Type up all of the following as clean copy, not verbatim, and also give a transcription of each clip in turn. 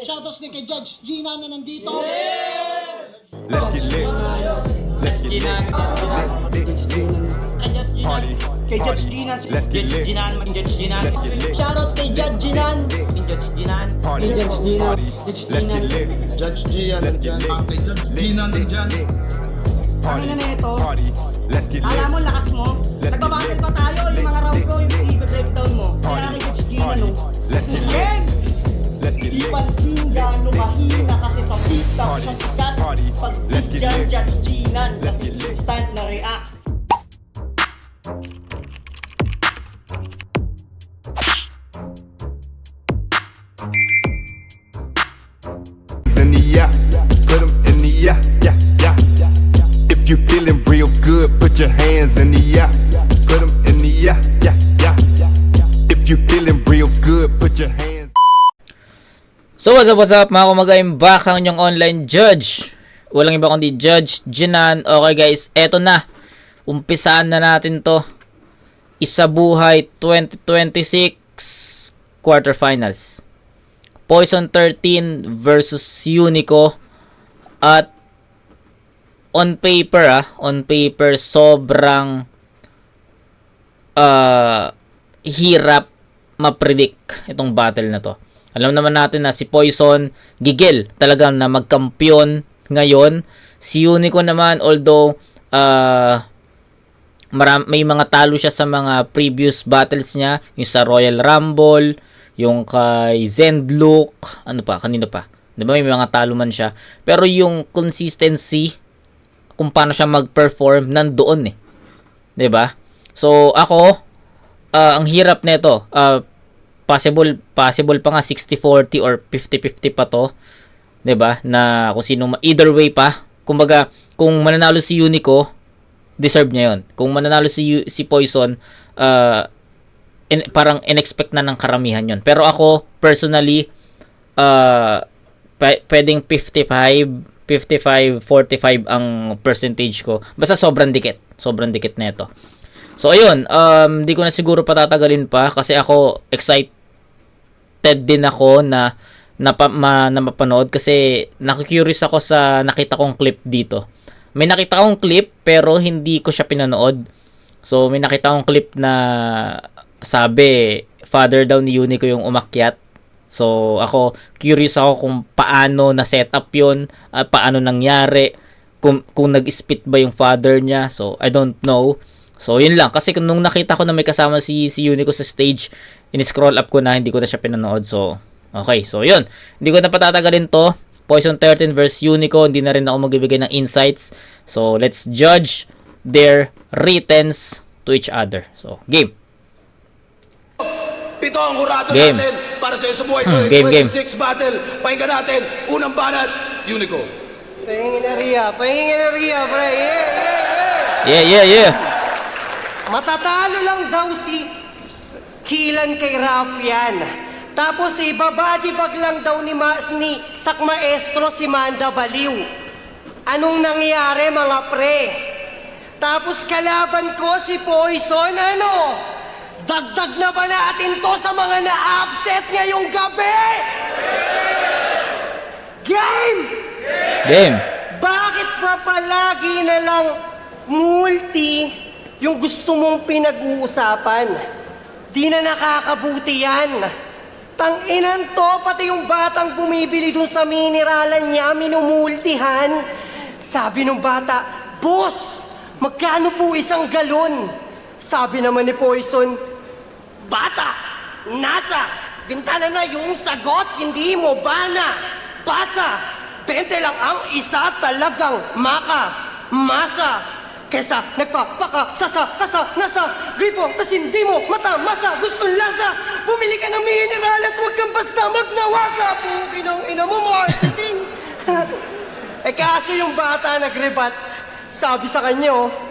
Shoutouts din kay Judge Gina na nandito. Let's get lit. Let's get lit. Party. Kay Judge Gina. Let's get lit. Let's get lit. Shoutouts kay Judge Ginan. Party. Party. Let's get lit. Judge Gian, Let's get lit. Gina nandyan. Party. Ano na ito? Party. Let's get lit. Alam mo, lakas mo. Let's get Nagbabattle lit. pa tayo. Yung mga round ko, yung i-breakdown mo. Kaya Party. kay Judge Gina, Party. no? Let's get lit. Game! Let's get Di lit. pansin gano'ng mahina kasi sa TikTok Party. sa sikat. Party. Pag Let's get dyan, lit. Judge Ginan. Let's get lit. Instant na react. In the yeah, put 'em in the yeah, yeah, yeah. If you feeling real good, put your hands in the yeah, put 'em in the yeah, yeah, yeah. If you feeling real good, put your hands. So what's up mga kumagain, back ang inyong online judge. Walang iba kundi Judge Ginan. Okay guys, eto na. Umpisaan na natin to. Isa Buhay 2026 quarterfinals. Poison 13 versus Unico. At on paper sobrang hirap ma-predict itong battle na to. Alam naman natin na si Poison gigil talagang na magkampiyon ngayon. Si Unico naman, although may mga talo siya sa mga previous battles niya, yung sa Royal Rumble, yung kay Zendlook, kanino pa? 'Di ba may mga talo man siya, pero yung consistency kung paano siya mag-perform nandoon 'Di ba? So ako ang hirap nito. Possible pa nga 60-40 or 50-50 pa to. 'Di ba? Na kung sino either way pa. Kumbaga, kung mananalo si Unico, deserve niya 'yon. Kung mananalo si Poison, parang in-expect na ng karamihan 'yon. Pero ako personally pwedeng 55-45 ang percentage ko. Basta sobrang dikit nito. So ayun, hindi ko na siguro patatagalin pa kasi ako excited din ako na mapanood kasi nakikurious ako sa nakita kong clip dito. May nakita akong clip pero hindi ko siya pinanood. So may nakita akong clip na sabi father daw ni Unico yung umakyat. So ako curious ako kung paano na set up 'yon, paano nangyari, kung nag-spit ba yung father niya. So I don't know. So yun lang kasi nung nakita ko na may kasama si Unico sa stage, in-scroll up ko na, hindi ko na siya pinanood. So okay, so yun. Hindi ko na patatagalin to. Poison 13 versus Unico, hindi na rin ako magbibigay ng insights. So let's judge their writtens to each other. So game. Pito ang hurado Game. natin para sa Isa Buhay Game. 2026 battle. Pakinggan natin, unang banat, Unico. Pahingin na Ria, pre. Yeah. Matatalo lang daw si Kilan kay Rafian. Tapos ibabadibag lang daw ni Sak Maestro si Manda Baliw. Anong nangyari mga pre? Tapos kalaban ko si Poison, Dagdag na ba natin to sa mga na-upset ngayong gabi? Game! Bakit ba palagi na lang multi yung gusto mong pinag-uusapan? Di na nakakabuti yan. Tang-inan to, pati yung batang bumibili dun sa mineralan niya, minumultihan. Sabi nung bata, Boss, magkano po isang galon? Sabi naman ni Poison, Bata, nasa bintana na yung sagot, hindi mo bana. Basa, 20 lang ang isa, talagang masa. Kesa nagpapaka, kasa, nasa, gripo, tas hindi mo mata, masa, gustong lasa. Bumili ka ng mineral at huwag kang basta magnawasa. Pukin ang ina mo, marketing. Kaso yung bata nagrebat, sabi sa kanya,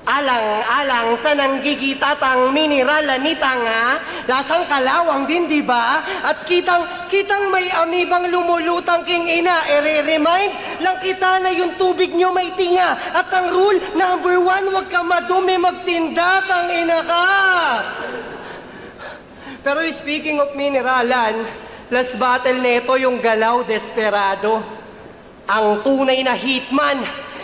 Alang-alang sa nanggigitatang mineral anita nga, lasang kalawang din, di ba? At kitang may amibang lumulutang king ina, remind lang kita na yung tubig nyo may tinga. At ang rule, number 1, huwag ka madumi magtinda, tang ina ka. Pero speaking of mineralan, Last battle neto yung galaw desperado. Ang tunay na hitman,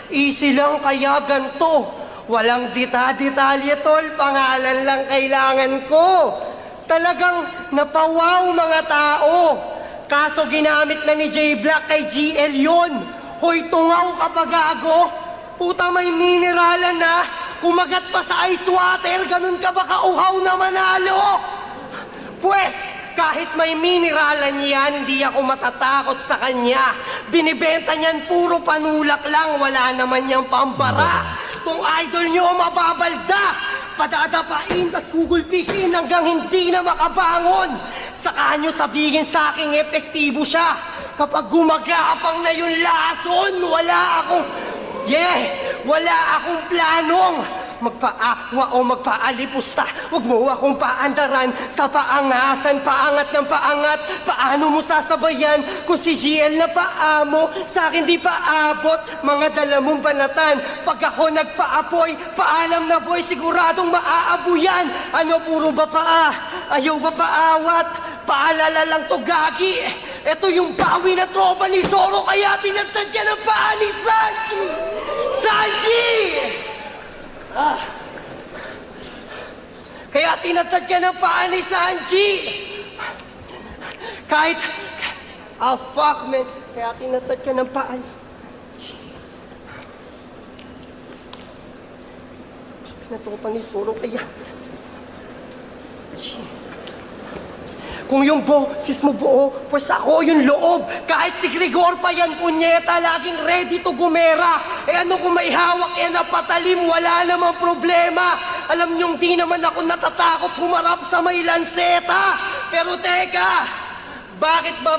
easy lang kaya ganto. Walang detalye tol, pangalan lang kailangan ko. Talagang napawaw mga tao. Kaso ginamit na ni J Black kay GL yun. Hoy tungaw kapagago, puta may mineralan na. Kumagat pa sa ice water, ganun ka ba kauhaw na manalo? Pwes, kahit may mineralan yan, hindi ako matatakot sa kanya. Binibenta niyan puro panulak lang, wala naman niyang pambara. Kung idol niyo mababalda, padadapain tas gugulpihin hanggang hindi na makabangon. Saka niyo sabihin sa aking epektibo siya. Kapag gumagapang na yung lason, wala akong planong magpa-akwa o magpa-alipusta. Huwag mo akong paandaran sa paangasan, paangat ng paangat. Paano mo sasabayan kung si GL na paa mo sa akin di paabot? Mga dala mong banatan, pag ako nagpaapoy, paalam na boy, siguradong maaabo yan. Ano puro ba paa? Ayaw ba paawat? Paalala lang to gagi. Ito yung bawi na tropa ni Zoro, kaya tinatad niya ng paa ni Sanji! Sanji! Kaya tinatad ka ng paa ni Sanji! Kahit... fuck man! Kaya tinatad ka ng paa ni... na tropa ni Zoro, kaya... Kung yung sis mo buo, pues ako yung loob. Kahit si Gregor pa yan, punyeta, laging ready to gumera. Ano kung may hawak yan na patalim, wala namang problema. Alam niyong di naman ako natatakot humarap sa may lanseta. Pero teka, bakit ba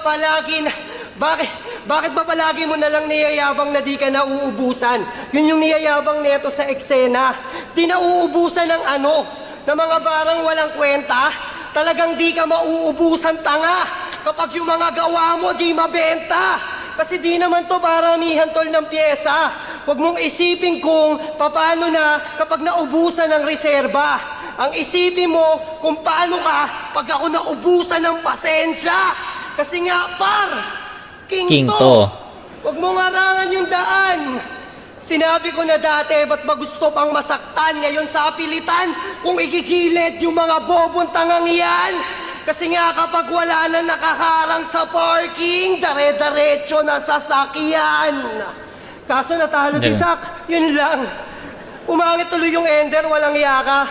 palagi mo na lang niyayabang na di ka nauubusan? Yun yung niyayabang neto sa eksena. Di nauubusan ng ng mga barang walang kwenta. Talagang di ka mauubusan tanga kapag yung mga gawa mo di mabenta. Kasi di naman to paramihan tol ng pyesa. Huwag mong isipin kung paano na kapag naubusan ng reserba. Ang isipin mo kung paano ka pag ako naubusan ng pasensya. Kasi nga king to. Huwag mong harangan yung daan. Sinabi ko na dati, ba't ba gusto pang masaktan? Ngayon sa apilitan, kung igigilid yung mga bobong tangang yan. Kasi nga kapag wala na nakaharang sa parking, dare-daretso na sasakyan. Kaso natalo si Sak, yun lang. Umangit tuloy yung ender, walang yaka.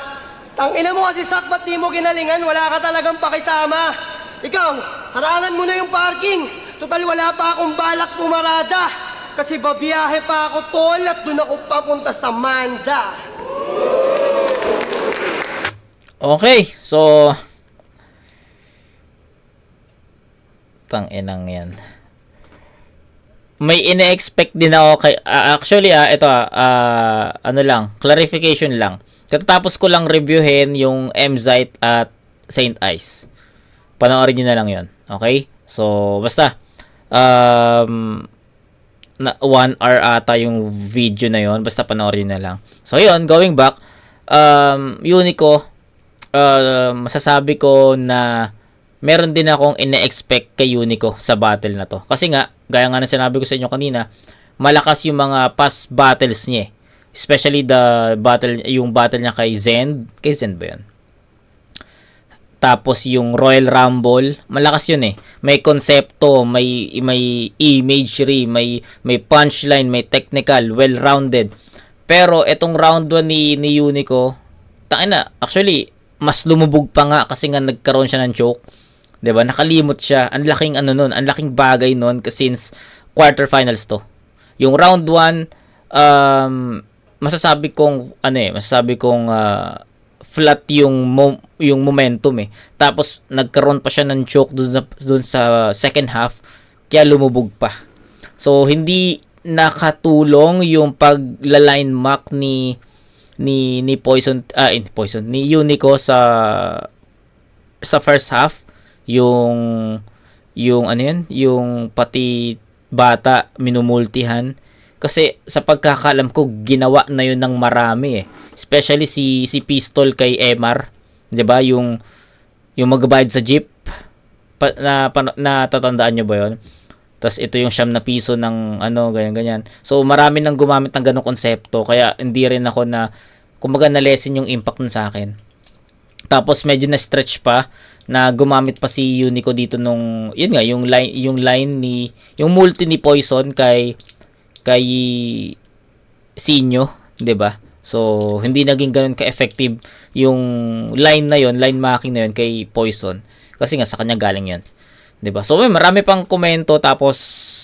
Tangina mo kasi Sak, ba't di mo ginalingan? Wala ka talagang pakisama. Ikaw, harangan mo na yung parking. Total wala pa akong balak pumarada. Kasi babiyahe pa ako tol at doon ako papunta sa Manda. Okay, so tanginang yan. May ine-expect din ako kay actually ito ano lang, clarification lang. Katatapos ko lang reviewin yung Mzite at Saint Ice. Panoorin niyo na lang 'yon. Okay? So basta na 1 hour ata yung video na yon, basta panoorin na lang. So yun, going back, Unico, masasabi ko na meron din akong ine-expect kay Unico sa battle na to. Kasi nga, gaya nga na sinabi ko sa inyo kanina, malakas yung mga past battles niya. Especially yung battle niya kay Zend. Kay Zend ba yun? Tapos yung Royal Rumble, malakas yun eh. May konsepto, may imagery, may punchline, may technical, well-rounded. Pero etong round 1 ni Unico, tangina, actually mas lumubog pa nga kasi nga nagkaroon siya ng choke. 'Di ba? Nakalimot siya. Ang laking ang laking bagay noon kasi since quarterfinals to. Yung round 1 masasabi kong flat yung momentum eh. Tapos nagkaroon pa siya ng choke doon sa second half kaya lumubog pa. So hindi nakatulong yung pagla-line mark ni Unico sa first half, yung pati bata minumultihan. Kasi sa pagkakalam ko, ginawa na yun ng marami eh. Especially si Pistol kay MR. 'Di ba? Yung magbayad sa jeep. natatandaan nyo ba yun? Tapos ito yung 9 na piso ng ano, ganyan. So marami nang gumamit ng ganong konsepto, kaya hindi rin ako na, kumbaga na-lessen yung impact nun sa akin. Tapos medyo na-stretch pa, na gumamit pa si Unico dito nung, yun nga, yung multi ni Poison kay Sinyo, 'di ba? So hindi naging ganoon ka-effective yung line marking na yun kay Poison. Kasi nga sa kanya galing 'yun. 'Di ba? So marami pang komento, tapos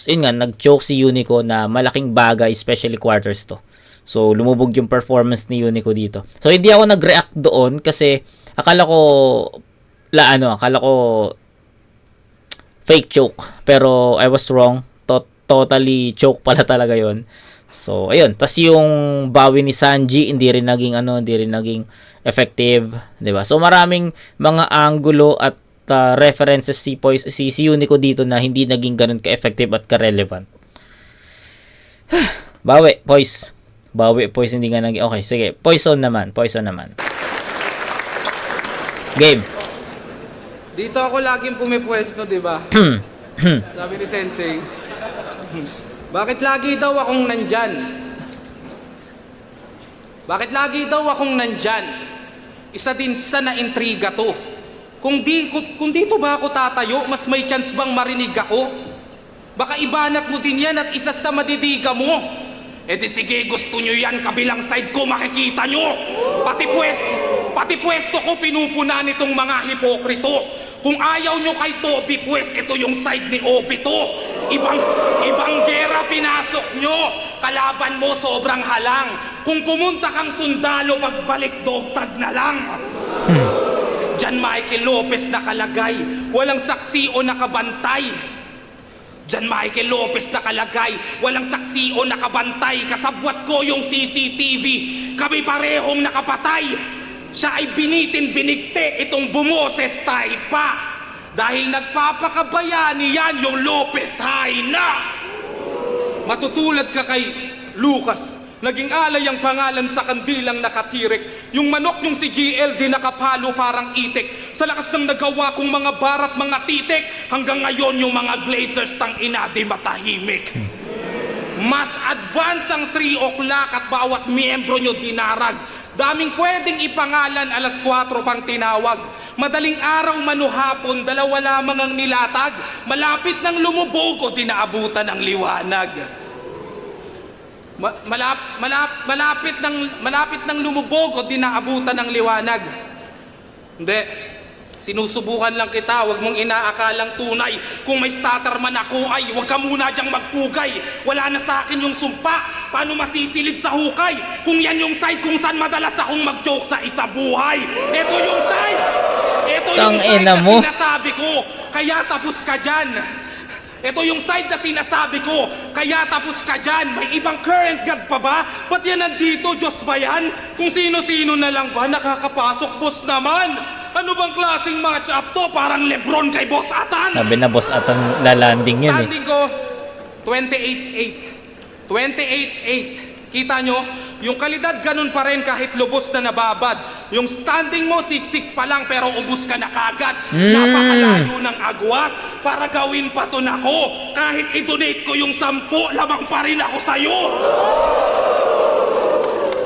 yun nga, nag-joke si Unico na malaking bagay, especially quarters to. So lumubog yung performance ni Unico dito. So hindi ako nag-react doon kasi akala ko fake choke, pero I was wrong. Totally choke pala talaga 'yon. So ayun, tas yung bawi ni Sanji hindi rin naging effective, 'di ba? So maraming mga angulo at references si Unico dito na hindi naging ganun ka-effective at ka-relevant. Bawi, Poise, hindi nga naging okay. Sige, Poison naman. Game. Dito ako laging pumipwesto, di ba? Sabi ni Sensei. Bakit lagi daw akong nandyan? Isa din sa naintriga to. Kung dito ba ako tatayo, mas may chance bang marinig ako? Baka ibanat mo din yan at isa sa madidiga mo. E di sige, gusto nyo yan, kabilang side ko, makikita nyo. Pati pwesto ko pinupuna nitong mga hipokrito. Kung ayaw nyo kay Toby, pues ito yung side ni Obito. Ibang gera pinasok nyo. Kalaban mo sobrang halang. Kung pumunta kang sundalo, pagbalik dogtag na lang. Diyan Michael Lopez nakalagay, walang saksi o nakabantay. Kasabwat ko yung CCTV, kami parehong nakapatay. Siya ay binigte, itong bumoses tayo pa. Dahil nagpapakabayani yan yung Lopez Haina. Matutulad ka kay Lucas. Naging alay ang pangalan sa kandilang nakatirik. Yung manok yung si GL di nakapalo parang itik. Sa lakas ng nagawa kong mga barat, mga titik, hanggang ngayon yung mga glazers tang ina di matahimik. Mas advance ang 3 o'clock at bawat miyembro nyo dinarag. Daming pwedeng ipangalan, alas 4 pang tinawag. Madaling araw manuhapon, 2 lamang ang nilatag. Malapit ng lumubog o dinaabutan ng liwanag. Malapit ng lumubog o dinaabutan ng liwanag. Hindi. Sinusubukan lang kita, wag mong inaakalang tunay. Kung may stutter man ako ay wag ka muna dyang magpugay. Wala na sa akin yung sumpa, paano masisilid sa hukay? Kung yan yung side kung saan madalas akong mag-joke sa isa buhay. Ito yung side na sinasabi ko, kaya tapos ka dyan. Ito yung side na sinasabi ko, kaya tapos ka dyan. May ibang current god pa ba? Ba't yan nandito? Diyos ba yan? Kung sino-sino na lang ba nakakapasok? Boss naman! Ano bang klaseng match-up to? Parang Lebron kay Boss Atan! Sabi na Boss Atan lalanding yun eh. Standing ko, 28-8. 28-8. Kita nyo? Yung kalidad ganun pa rin kahit lubos na nababad. Yung standing mo, 6-6 pa lang pero ubus ka na kagad. Napakalayo ng agwat para gawin pa to nako. Kahit i-donate ko yung 10, lamang pa rin ako sa'yo.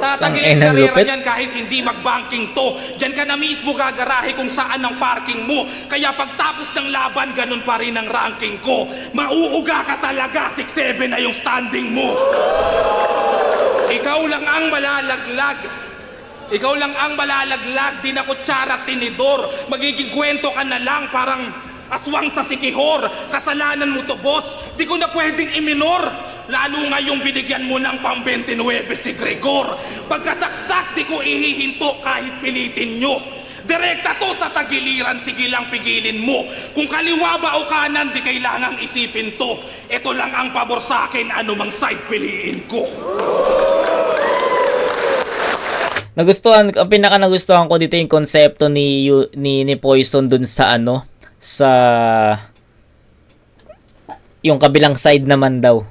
Tatagilin karera niyan kahit hindi mag-banking to. Diyan ka na mismo gagarahe kung saan ang parking mo. Kaya pagtapos ng laban, ganun pa rin ang ranking ko. Mauuga ka talaga, 6-7 na yung standing mo. Ikaw lang ang malalaglag. Di na kutsara at tinidor. Magiging kwento ka na lang parang aswang sa sikihor. Kasalanan mo to, boss. Di ko na pwedeng iminor. Lalo ngayong binigyan mo ng pang-29 si Gregor. Pagkasaksak, di ko ihihinto kahit pilitin nyo. Direkta to sa tagiliran, sige lang pigilin mo. Kung kaliwa ba o kanan, di kailangang isipin to. Ito lang ang pabor sa akin, anumang side piliin ko. Ang pinaka-nagustuhan ko dito yung konsepto ni Poison dun sa yung kabilang side naman daw.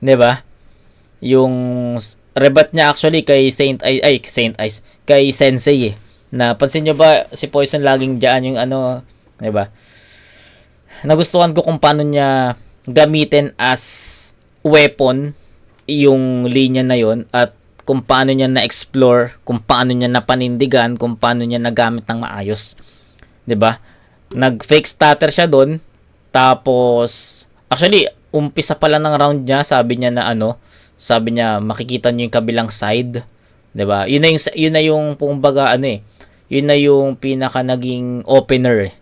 'Di ba? Yung rebat niya actually kay kay Sensei eh. Napansin niyo ba si Poison laging diyan yung 'di ba? nagustuhan ko kung paano niya gamitin as weapon yung linya na yon, at kung paano niya na-explore, kung paano niya napanindigan, kung paano niya nagamit ng maayos. 'Di ba? Nag-fake stutter siya doon. Tapos actually, umpisa pa lang ng round niya, sabi niya makikita niyo yung kabilang side, 'di ba? Yun na yung kumbaga yun na yung pinaka naging opener.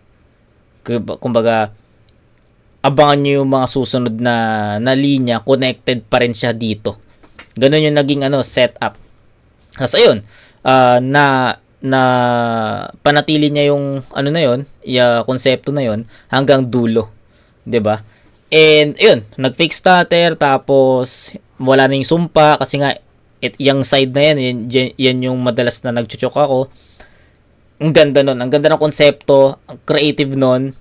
Kumbaga, abangan niyo yung mga susunod na linya, connected pa rin siya dito. Ganun yung naging setup. Kasi ayun, na panatili niya yung konsepto na yon hanggang dulo, 'di ba? And ayun, nag-fake stutter, tapos wala na yung sumpa kasi nga yung side na yan yung madalas na nagchuchok ako. Ang ganda nun, ang ganda ng konsepto, ang creative nun.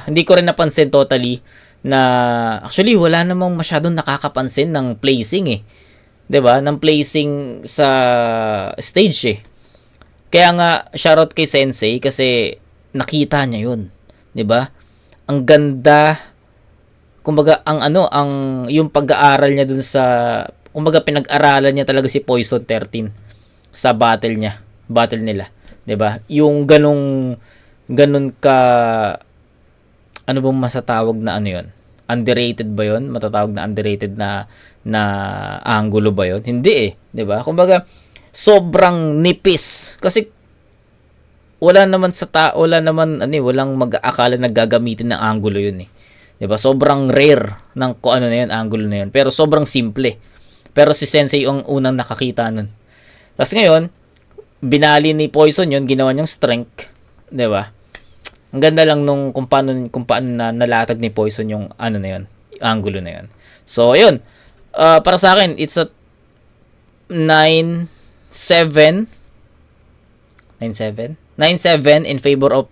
Hindi ko rin napansin totally na actually wala namang masyadong nakakapansin ng placing 'di ba? Ng placing sa stage Kaya nga shoutout kay Sensei kasi nakita niya 'yun, 'di ba? Ang ganda, kumbaga ang yung pag-aaral niya dun sa, kumbaga pinag-aralan niya talaga si Poison 13 sa battle nila, 'di ba? Yung ganun ka, ano bang masatawag na yon? Underrated ba yon? Matatawag na underrated na angulo ba yon? Hindi 'di ba? Kumbaga sobrang nipis kasi walang mag-aakala na gagamitin ng angulo yun 'Di ba? Sobrang rare ng angulo na yun. Pero sobrang simple. Pero si Sensei ang unang nakakita nun. Tapos ngayon, binali ni Poison yun, ginawa niyang strength, 'di ba? Ang ganda lang nung kung paano na nalatag ni Poison yung na yun, angulo na yun. So, ayun. Para sa akin, it's a 9-7 in favor of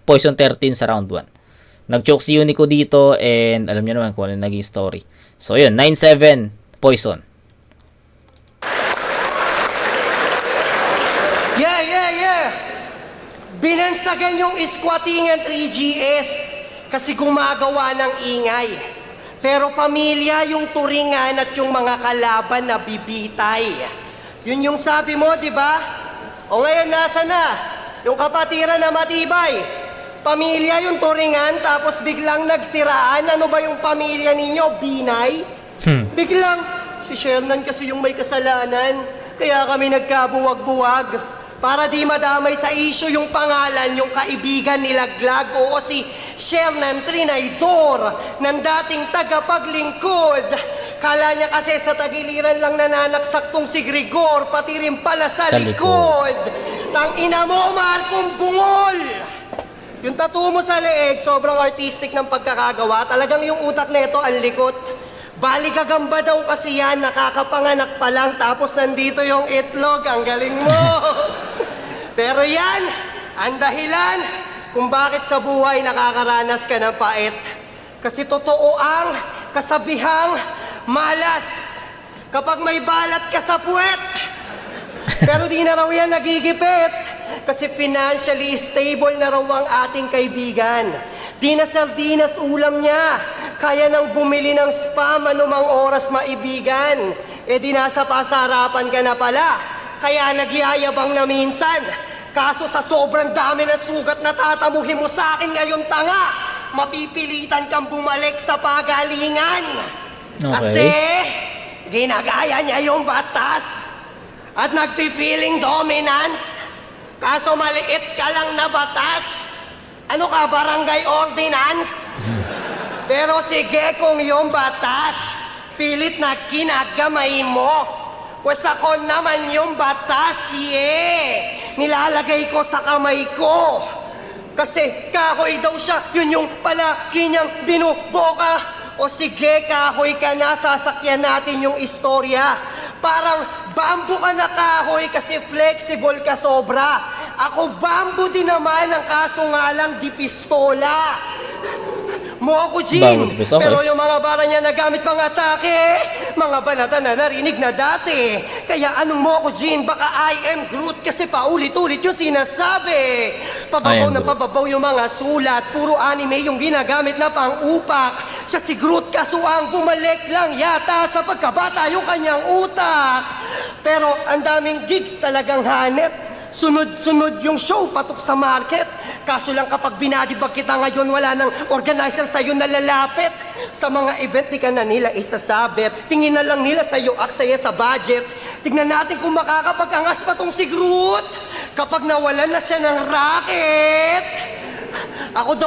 Poison 13 sa round 1. Nag-choke si Unico dito, and alam niyo naman kung ano naging story. So, ayun, 9-7 Poison. Binansagan yung squattingan 3GS kasi gumagawa ng ingay. Pero pamilya yung turingan at yung mga kalaban na bibitay. Yun yung sabi mo, di ba? O ngayon, nasa na? Yung kapatiran na matibay. Pamilya yung turingan, tapos biglang nagsiraan. Ano ba yung pamilya ninyo? Binay? Biglang, si Shernan kasi yung may kasalanan. Kaya kami nagkabuwag-buwag. Para di madamay sa issue yung pangalan, yung kaibigan nilaglag. Oo, si Shernan Trinaydor, ng dating tagapaglingkod. Kala niya kasi sa tagiliran lang nananaksak tong si Grigor, pati rin pala sa likod. Tangina mo, Markong Bungol! Yung tattoo mo sa leeg, sobrang artistic ng pagkakagawa. Talagang yung utak nito ang likot. Bali gagamba daw kasi yan, nakakapanganak pa lang, tapos nandito yung itlog, ang galing mo. Pero yan, ang dahilan kung bakit sa buhay nakakaranas ka ng pait. Kasi totoo ang kasabihang malas kapag may balat ka sa puwet. Pero di na raw yan nagigipit kasi financially stable na raw ang ating kaibigan. Di na sardinas ulam niya. Kaya nang bumili ng spam anumang oras maibigan. E di nasa pasarapan ka na pala. Kaya nagyayabang na minsan. Kaso sa sobrang dami ng sugat na tatamuhin mo sa akin ngayon, tanga, mapipilitan kang bumalik sa pagalingan. Okay. Kasi ginagaya niya yung batas at nagpi-feeling dominant. Kaso maliit ka lang na batas. Ano ka, barangay ordinance? Pero sige kung yung batas, pilit na kinagamay mo. Pues ako naman yung batas, nilalagay ko sa kamay ko. Kasi kahoy daw siya, yun yung palaki niyang binuboka. O sige, kahoy ka na, sasakyan natin yung istorya. Parang bamboo ka na kahoy kasi flexible ka sobra. Ako bamboo din naman, ang kaso nga lang di pistola. Mo ako, Jean. Okay. Pero yung mga bara niya na gamit pang atake, mga banata na narinig na dati. Kaya anong mo ako, Jean? Baka I am Groot kasi paulit-ulit yung sinasabi. Pababaw Ayan, na bro. pababaw yung mga sulat. Puro anime yung ginagamit na pang-upak. Siya si Groot kaso ang bumalik lang yata sa pagkabata yung kanyang utak. Pero ang daming gigs talagang hanep. Sunod-sunod yung show patok sa market. Kaso lang kapag binadibag kita ngayon, wala nang organizer sa'yo na lalapit. Sa mga event, di ka na nila isasabit. Tingin na lang nila sa'yo aksaya sa budget. Tignan natin kung makakapag-angas pa tong si Groot. Kapag nawalan na siya ng racket. Ako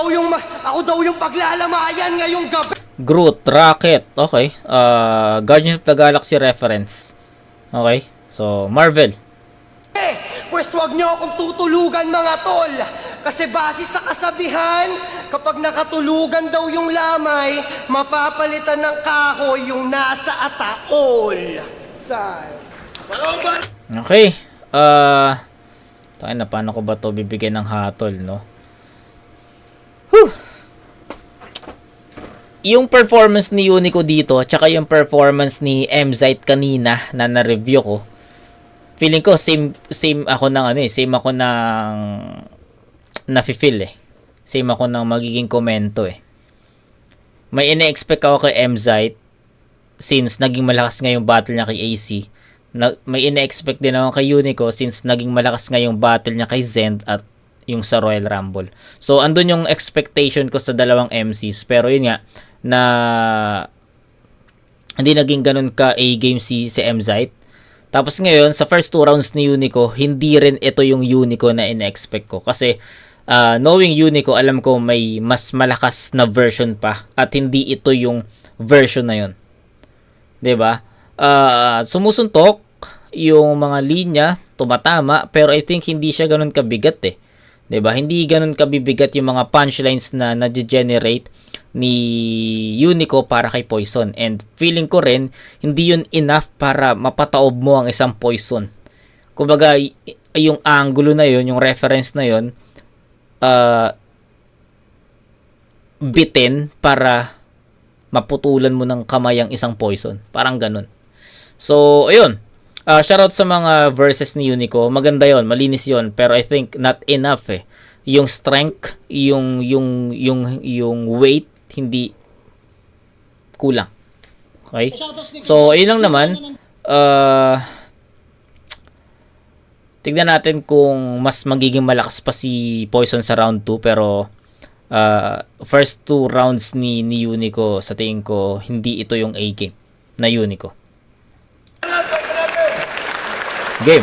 daw yung paglalamayan ngayong gabi. Groot, Rocket. Okay. Guardians of the Galaxy reference. Okay. So, Marvel. Pwes wag niyo akong tutulugan mga tol. Kasi base sa kasabihan, kapag nakatulugan daw yung lamay, mapapalitan ng kahoy yung nasa ataol. Say. Okay. Tayo na, paano ko ba to bibigyan ng hatol, no? Whew! Yung performance ni Unico dito, tsaka yung performance ni MZite kanina na na-review ko, feeling ko same ako ng same ako ng nafi-feel eh. Same ako ng magiging komento eh. May ine-expect ako kay MZite since naging malakas nga yung battle niya kay AC. May ine-expect din ako kay Unico since naging malakas nga yung battle niya kay Zend at yung sa Royal Rumble. So andun yung expectation ko sa dalawang MCs, pero yun nga na hindi naging ganun ka A-game si MZite. Tapos ngayon, sa first 2 rounds ni Unico, hindi rin ito yung Unico na ine-expect ko. Kasi, knowing Unico, alam ko may mas malakas na version pa. At hindi ito yung version na yun. 'Di ba? Sumusuntok yung mga linya, tumatama, pero I think hindi siya ganun kabigat eh. 'Di ba? Hindi ganun kabibigat yung mga punchlines na na-generate ni Unico para kay Poison. And feeling ko rin, hindi yun enough para mapataob mo ang isang Poison. Kumbaga, yung angulo na yun, yung reference na yun, bitin para maputulan mo ng kamay ang isang Poison. Parang ganun. So, ayun. Shoutout sa mga verses ni Unico. Maganda yon, malinis yon, pero I think not enough eh. Yung strength, yung weight, hindi kulang. Okay? So, ayun lang naman. Tignan natin kung mas magiging malakas pa si Poison sa round 2, pero first 2 rounds ni Unico, sa tingin ko, hindi ito yung A-game na Unico. Game.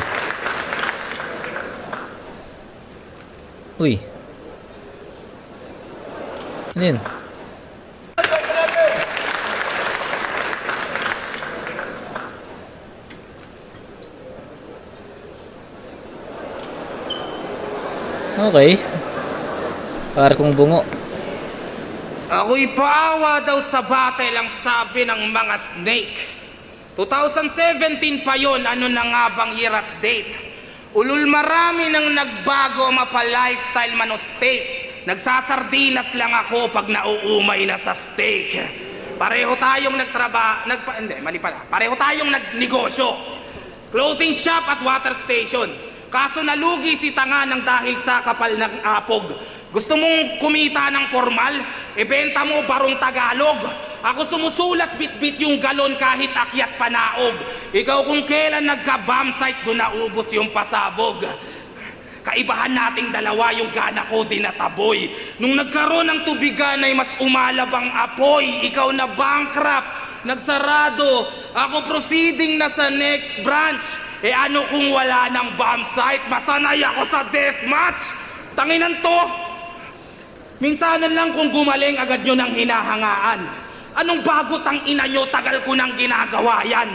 Uy. Ano yun? Okay. Para kong bungo. Ako'y paawa daw sa battle ang sabi ng mga snake. 2017 pa yon, ano na nga bang year at date? Ulul marami nang nagbago, mapa-lifestyle man o state. Nagsasardinas lang ako pag nauumay na sa steak. Pareho tayong pareho tayong nagnegosyo. Clothing shop at water station. Kaso nalugi si tanga ng dahil sa kapal ng apog. Gusto mong kumita ng formal? Ibenta mo barong Tagalog. Ako sumusulat bit-bit yung galon kahit akyat panaog. Ikaw kung kailan nagka-bomb site, doon naubos yung pasabog. Kaibahan nating dalawa, yung gana ko dinataboy. Nung nagkaroon ng tubigan ay mas umalabang apoy. Ikaw na bankrupt, nagsarado. Ako proceeding na sa next branch. Eh ano kung wala ng bomb site? Masanay ako sa deathmatch. Tanginan to. Minsanan lang kung gumaling agad nyo ng hinahangaan. Anong bago tang ina nyo, tagal ko nang ginagawa yan.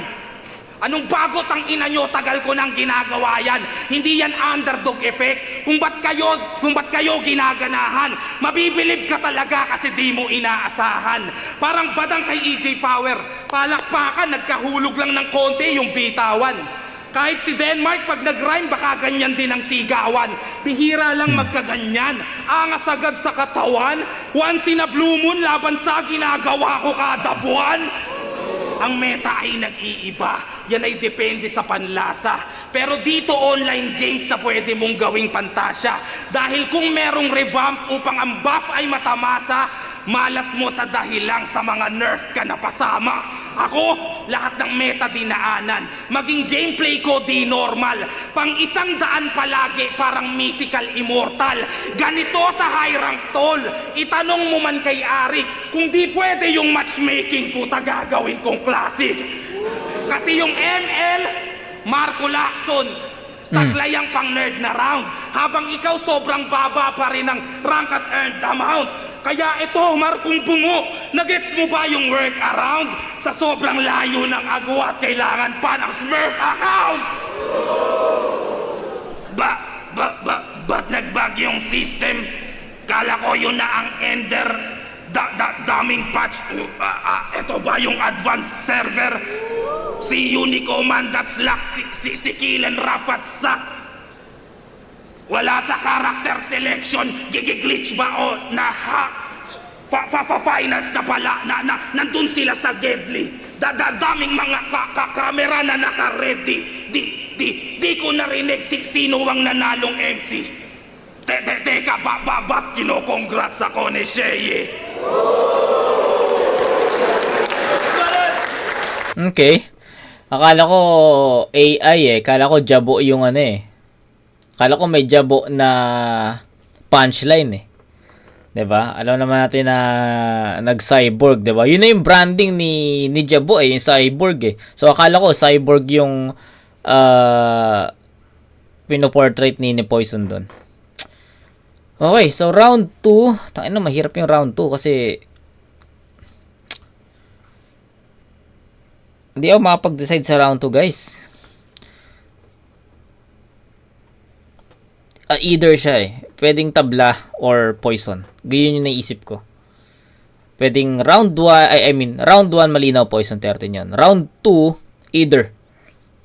Anong bago tang ina nyo, tagal ko nang ginagawa yan. Hindi yan underdog effect. Kung ba't kayo ginaganahan, mabibilib ka talaga kasi di mo inaasahan. Parang badang kay EJ Power, palakpakan, nagkahulog lang ng konti yung bitawan. Kahit si Denmark, pag nag-rhyme, baka ganyan din ang sigawan. Bihira lang magkaganyan. Angas agad sa katawan. Once in a blue moon, laban sa ginagawa ko kada buwan. ang meta ay nag-iiba. Yan ay depende sa panlasa. Pero dito online games na pwede mong gawing pantasya. Dahil kung merong revamp upang ang buff ay matamasa, malas mo sa dahilang sa mga nerf ka na pasama. Ako, lahat ng meta dinaanan. Maging gameplay ko di normal. Pang 100 palagi parang mythical immortal. Ganito sa high rank tol. Itanong mo man kay Arik, kung di pwede yung matchmaking puta gagawin kong classic. Kasi yung ML, Marco Lacson, taglay ang pang nerd na round. Habang ikaw sobrang baba pa rin ang rank at earned amount. Kaya ito, Markong Bungo, nagets mo ba yung workaround? Sa sobrang layo ng agwat, kailangan pa ng Smurf account! Ba't nagbag yung system? Kala ko yun na ang ender. Daming patch. Ito ba yung advanced server? Si Unicommand, that's luck. Si Killen Rafat Sak. Wala sa character selection, gigiglitch ba o na-hack? Finance na pala, nandun sila sa Gedli. Daming mga kamera na naka-ready. Di ko narinig sino ang nanalong MC. Teka, ba't kino-congrats ako ni Sheye? Okay. Akala ko AI Akala ko jabo yung ano eh. Akala ko may jabo na punchline eh. 'Di ba? Alam naman natin na nag-cyborg, 'di ba? Yun na yung branding ni Jabo eh, yung cyborg eh. So akala ko cyborg yung pino-portrait ni Poison doon. Okay, so round 2. Tangina, mahirap yung round 2 kasi hindi ako makapag-decide sa round 2, guys. Either siya eh. Pwedeng tabla or poison. Ganyan yung naisip ko. Pwedeng round 1, round 1 malinaw poison 13 yun. Round 2, either.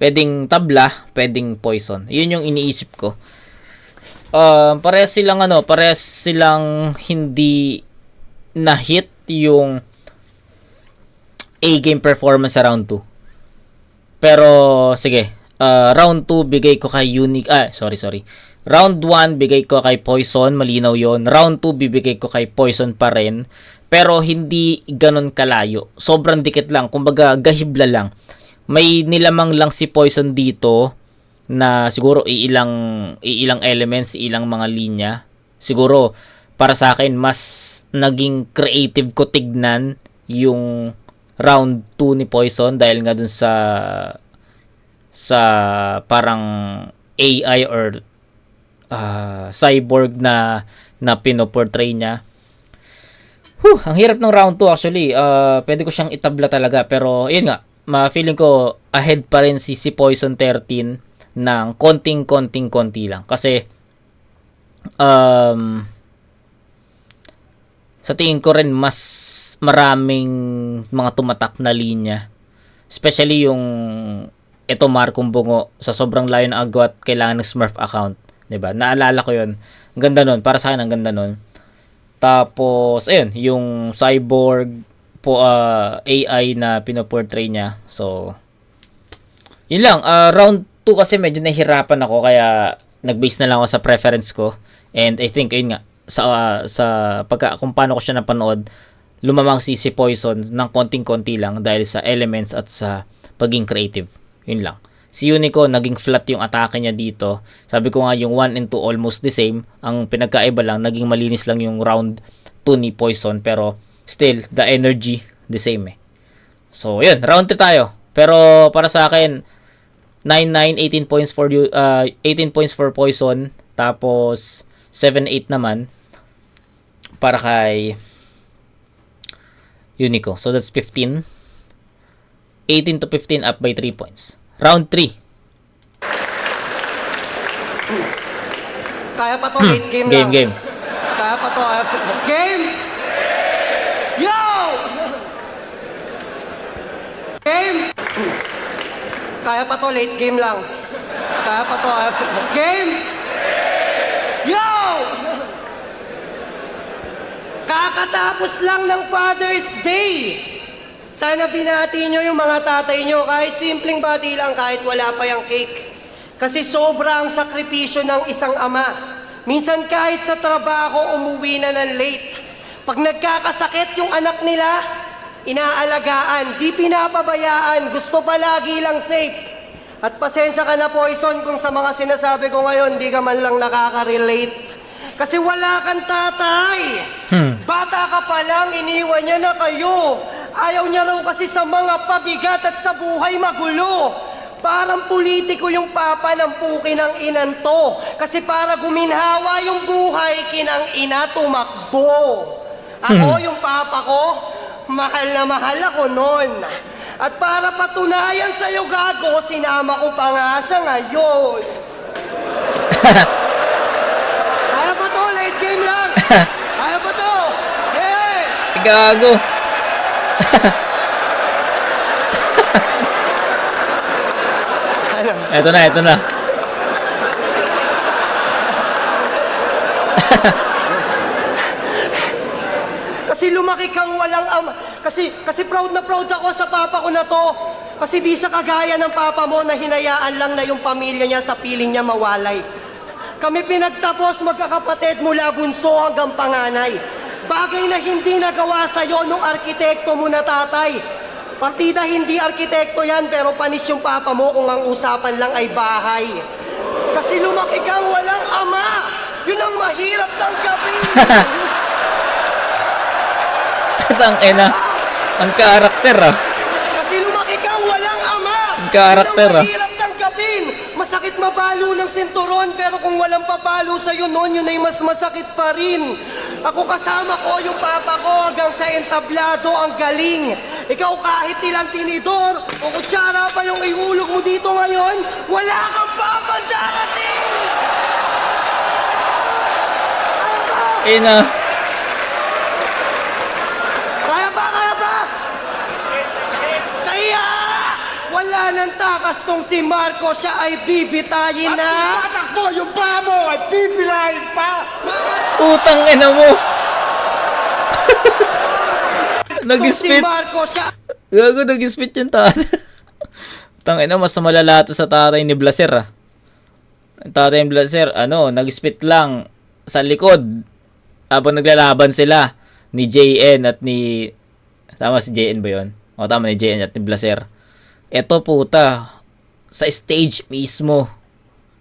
Pwedeng tabla, pwedeng poison. Yun yung iniisip ko. Parehas silang hindi na-hit yung A-game performance sa round 2. Pero, sige. Round 2, bigay ko kay Unique. Sorry. Round 1, bigay ko kay Poison. Malinaw yon. Round 2, bibigay ko kay Poison pa rin. Pero, hindi ganun kalayo. Sobrang dikit lang. Kumbaga, gahibla lang. May nilamang lang si Poison dito na siguro ilang elements, ilang mga linya. Siguro, para sa akin, mas naging creative ko tignan yung round 2 ni Poison dahil nga dun sa parang AI or cyborg na pinoportray niya. Ang hirap ng round 2 actually. Pwede ko siyang itabla talaga pero yun nga, feeling ko ahead pa rin si Poison 13 ng konti lang. Kasi sa tingin ko rin mas maraming mga tumatak na linya. Especially yung ito Markong Bungo sa sobrang layo ng agwat kailangan ng Smurf account, 'di ba? Naalala ko 'yon. Ang ganda nun, para sa akin ang ganda nun. Tapos ayun, yung cyborg AI na pinoportray niya. So yun lang, round 2 kasi medyo nahihirapan ako kaya nag-base na lang ako sa preference ko. And I think ayun nga sa kung paano ko siya napanood, lumamang si Poison ng konting-konti lang dahil sa elements at sa pagiging creative. Yun lang. Si Unico, naging flat yung atake niya dito. Sabi ko nga yung 1 and 2 almost the same. Ang pinagkaiba lang, naging malinis lang yung round 2 ni Poison. Pero still, the energy, the same eh. So, yun. Round 3 tayo. Pero para sa akin, 9-9, 18 points for Poison. Tapos, 7-8 naman para kay Unico. So, that's 15. 18 to 15 up by 3 points. Round 3. Kaya pa to, late game lang. Game. Kaya pa to, game! Yo! Game! Kaya pa to, late game lang. Kaya pa to, game! Yo! Kakatapos lang ng Father's Day. Sana binati nyo yung mga tatay nyo, kahit simpleng bati lang, kahit wala pa yung cake. Kasi sobrang sakripisyo ng isang ama. Minsan kahit sa trabaho, umuwi na ng late. Pag nagkakasakit yung anak nila, inaalagaan, di pinapabayaan, gusto palagi lang safe. At pasensya ka na, Poison, kung sa mga sinasabi ko ngayon, di ka man lang nakaka-relate. Kasi wala kang tatay. Bata ka pa lang, iniwan niya na kayo. Ayaw niya raw kasi sa mga pabigat at sa buhay magulo. Parang politiko yung papa ng puki ng inan to. Kasi para guminhawa yung buhay, kinang ina tumakbo. Ako, yung papa ko, mahal na mahal ako nun. At para patunayan sa'yo, gago, sinama ko pa nga siya ngayon. Kaya ba to? Late game lang. Kaya ba to? Hey! Gago. Ano? Eto na. Kasi lumaki kang walang ama. Kasi proud na proud ako sa papa ko na to. Kasi di siya kagaya ng papa mo na hinayaan lang na yung pamilya niya sa piling niya mawalay. Kami pinagtapos magkakapatid mula bunso hanggang panganay. Bagay na hindi nagawa sa'yo nung arkitekto mo na tatay. Partida hindi arkitekto yan, pero panis yung papa mo kung ang usapan lang ay bahay. Kasi lumaki kang walang ama. Yun ang mahirap tanggapin. Tang ina. Ang karakter ah. Kasi lumaki kang walang ama. Ang karakter, Yun ang mahirap tanggapin. Masakit mabalo ng sinturon, pero kung walang papalo sa'yo noon, yun ay mas masakit pa rin. Ako kasama ko yung papa ko hanggang sa entablado ang galing. Ikaw kahit ilang tinidor o kutsara pa yung ihulog mo dito ngayon, wala kang papa darating! Ina. Kaya ba? Kaya wala nang takas tong si Marco, siya ay bibitayin na. Tatakbo yung pa mo ay pipilahin pa! Putang ina mo. Kung si Nag-spit. Marco, siya Gago, nag-spit yung tatay. Tang ina, mas malala to sa tatay ni Blaser ah. Ang tatay ni Blaser, nag-spit lang sa likod. Habang naglalaban sila ni JN at ni... Tama si JN ba yun? O tama ni JN at ni Blaser. Eto puta, sa stage mismo.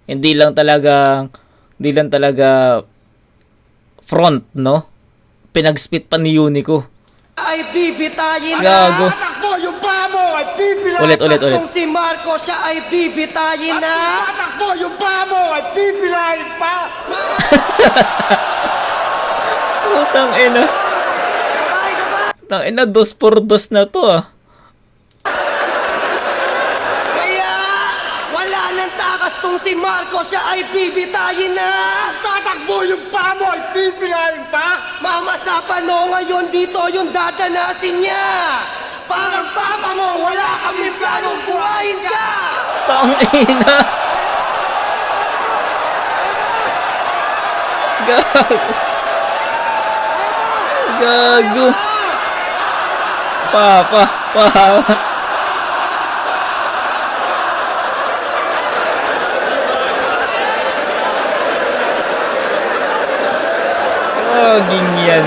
Hindi lang talaga front, no? Pinag-spit pa ni Unico. ay bibitayin Gago. na. Tatakbo yung pa mo ay pipilahin Ulit. Kung si Marco, siya ay bibitayin na. Tatakbo yung pa mo ay pipilahin pa! Putang ina. Tang ina, 2x2 na to ah. Kaya wala nang takas tong si Marco, siya ay bibitayin na. Tatakbo yung pa mo ay pipilahin pa! Mama sa pano ngayon dito yung dadanasin niya. Parang papa mo, wala kami planong buhayin ka. Tang ina. Gago. Papa. Gaging yan.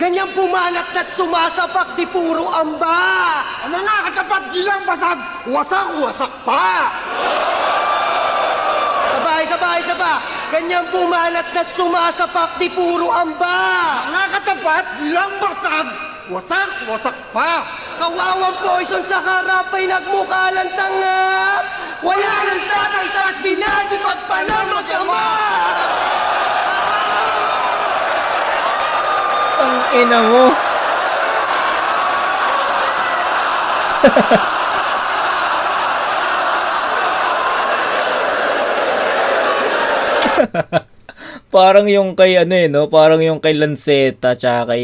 Ganyan bumanat at sumasapak di puro amba. Ang mga katapat gilang basag, wasak pa! Sabay. Ganyan bumanat at sumasapak di puro amba. Mga katapat gilang basag, wasak pa! Kawawang Poison sa harap ay nagmukha lang tanga. Wala nang tatay, tas binadipag pa na mag-ama. Ang ina mo. Parang yung kay no? Parang yung kay Lanceta tsaka kay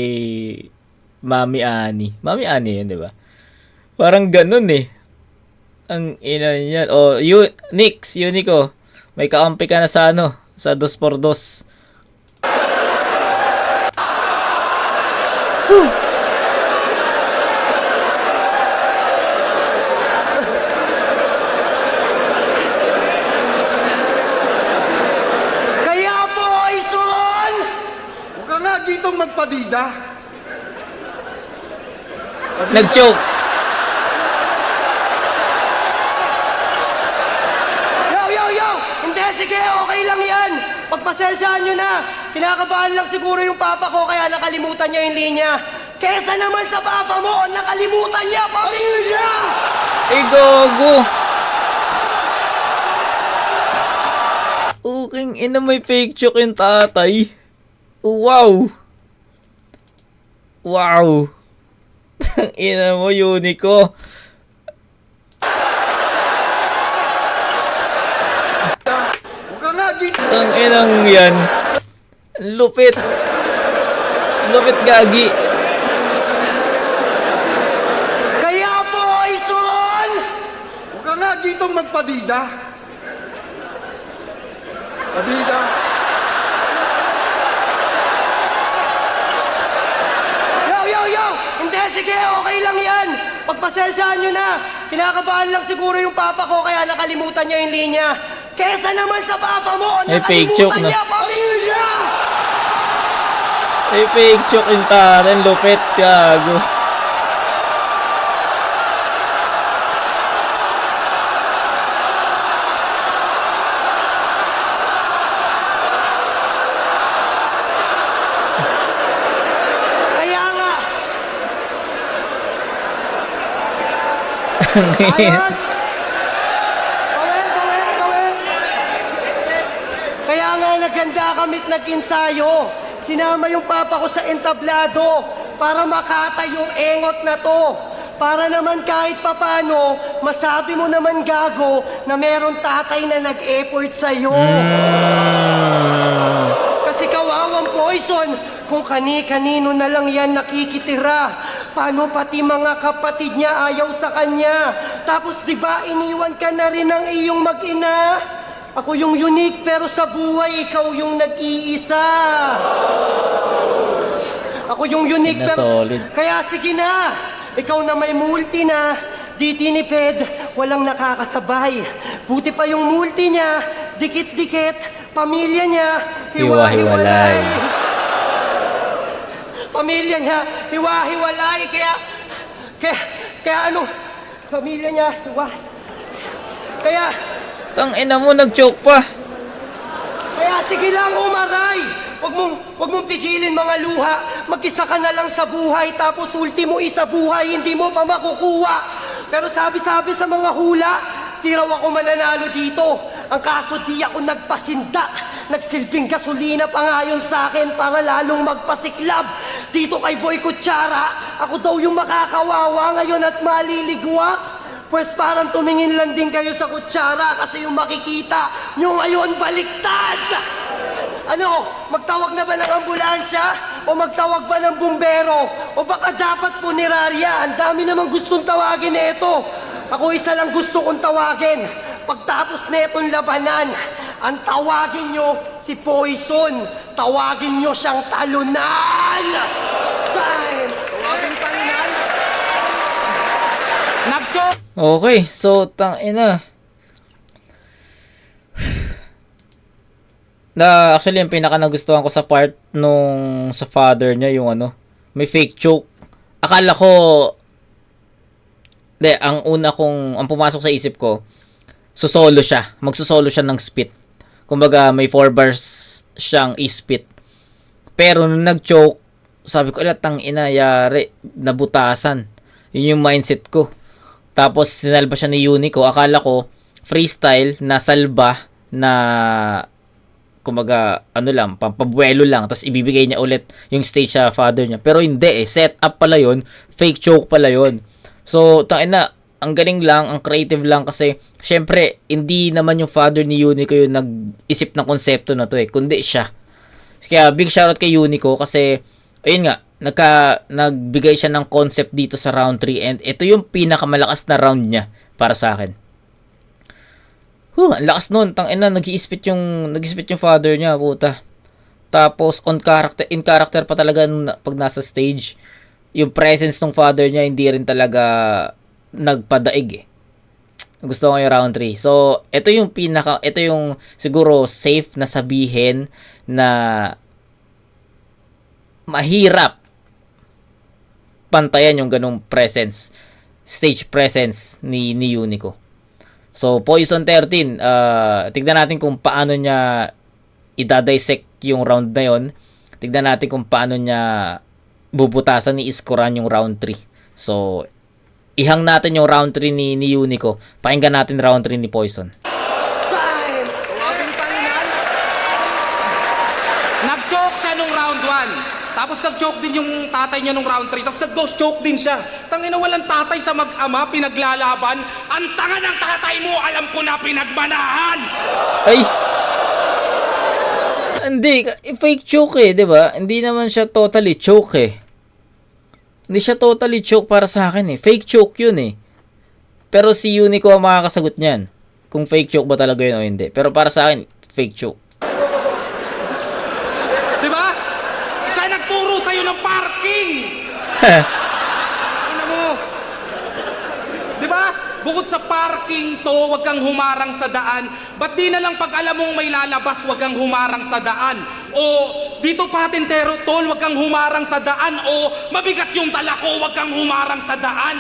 Mami Ani. Mami Ani yun, di ba? Parang ganun eh. Ang ina niyan. Oh, Nix, Unico. May kaampi ka na sa sa 2x2. Kaya Poison! Huwag ka nga ditong magpadida. Nag-choke. Yo! Hindi, sige, okay lang yan. Pagpasensyahan nyo na. Kinakabahan lang siguro yung papa ko kaya nakalimutan niya yung linya. Kesa naman sa papa mo, nakalimutan niya pamilya! Ay, gogo. Uking ina, may fake choke yung tatay. Wow. Wow. Ina mo, Unico. Huwag ka nga ditong... Ang inang yan. Lupit. Lupit gagi. Kaya Poison! Huwag ka nga ditong magpadida. Padida. Yo! Hindi, sige, okay lang yan. Pagpasensyahan nyo na. Kinakabahan lang siguro yung papa ko kaya nakalimutan niya yung linya. Kesa naman sa papa mo, May fake choke nakalimutan na. niya pamilya! Ay, fake choke yung tatay. Lupit, gago. Kaya nga, Ang ina. ayos! Gawin! Kaya nga naganda kamit nag-insayo. Sinama yung papa ko sa entablado para makata yung engot na to. Para naman kahit papano, masabi mo naman gago na meron tatay na nag-effort sa'yo. Kasi kawawang Poison, kung kani-kanino na lang yan nakikitira. Paano pati mga kapatid niya ayaw sa kanya? Tapos di ba iniwan ka na rin ng iyong mag-ina? Ako yung unique pero sa buhay ikaw yung nag-iisa. Ako yung unique Na pero... solid. Kaya sige na, ikaw na may multi na, di tinipid, walang nakakasabay. Buti pa yung multi niya, dikit-dikit, pamilya niya, Hiwa-hiwalay. Pamilya niya, hiwa-hiwalay, kaya ano, pamilya niya, kaya Tang ina mo, nag-choke pa. sige lang umaray. Wag mong pigilin mga luha. Mag-isa ka na lang sa buhay, tapos ultimo isa buhay, hindi mo pa makukuha. Pero sabi-sabi sa mga hula, di raw ako mananalo dito. Ang kaso di ako nagpasinda. Nagsilbing gasolina pa nga yun sa akin para lalong magpasiklab. Dito kay Boy Kutsara, ako daw yung makakawawa ngayon at maliligwak. Pues parang tumingin lang din kayo sa kutsara kasi yung makikita nyo ngayon baliktad! Ano, magtawag na ba ng ambulansya? O magtawag ba ng bumbero? O baka dapat punerarya? Ang dami namang gustong tawagin ito. Ako isa lang gusto kong tawagin. Pagtapos na itong labanan, ang tawagin nyo si Poison. Tawagin nyo siyang talunan! Saan? Tawagin talunan? Okay, so tang ina. Actually yung pinaka nagustuhan ko sa part nung sa father niya yung ano, may fake choke. Akala ko ang pumasok sa isip ko, susolo siya. Magsusolo siya ng spit. Kumbaga may 4 bars siyang i-spit. Pero nung nag-choke, sabi ko, tang ina, yari, nabutasan. Yun yung mindset ko. Tapos sinalba siya ni Unico. Akala ko freestyle na salba na kumbaga pampabuelo lang, tapos ibibigay niya ulit yung stage sa father niya. Pero hindi set up pala yun, fake choke pala yun. So tangina, ang galing lang, ang creative lang kasi syempre hindi naman yung father ni Unico yung nag-isip ng konsepto na to kundi siya. Kaya big shoutout kay Unico kasi ayun nga, nagbigay siya ng concept dito sa round 3 and ito yung pinakamalakas na round niya para sa akin. Ang lakas nun, tangina, nag-i-spit yung father niya, puta. Tapos in character pa talaga pag nasa stage. Yung presence ng father niya hindi rin talaga nagpadaig eh. Gusto ko yung round 3. So, ito yung siguro safe na sabihin na mahirap pantayan yung ganung presence, stage presence ni Unico. So, Poison 13, tignan natin kung paano niya idadissect yung round na yon. Tignan natin kung paano niya bubutasan ni Iskoran yung round 3. So, ihang natin yung round 3 ni Unico. Pakinggan natin round 3 ni Poison. Nag-choke siya nung round 1. Tapos nag-choke din yung tatay niya nung round 3. Tapos nag-ghost choke din siya. Tangina, walang tatay sa mag-ama, pinaglalaban. Ang tanga ng tatay mo, alam ko na pinagmanahan! Ay! Hindi, fake choke eh, di ba? Hindi naman siya totally choke eh. Hindi siya totally choke para sa akin eh. Fake choke yun eh. Pero si Unico ang makakasagot niyan. Kung fake choke ba talaga yun o hindi. Pero para sa akin, fake choke. Di ba? Siya nagturo sa'yo ng parking! Ina mo. Di ba? Bukod sa parking to, wag kang humarang sa daan. Ba't di na lang pag alam mong may lalabas, wag kang humarang sa daan? O dito patintero tol, wag kang humarang sa daan. O mabigat yung dala ko, wag kang humarang sa daan.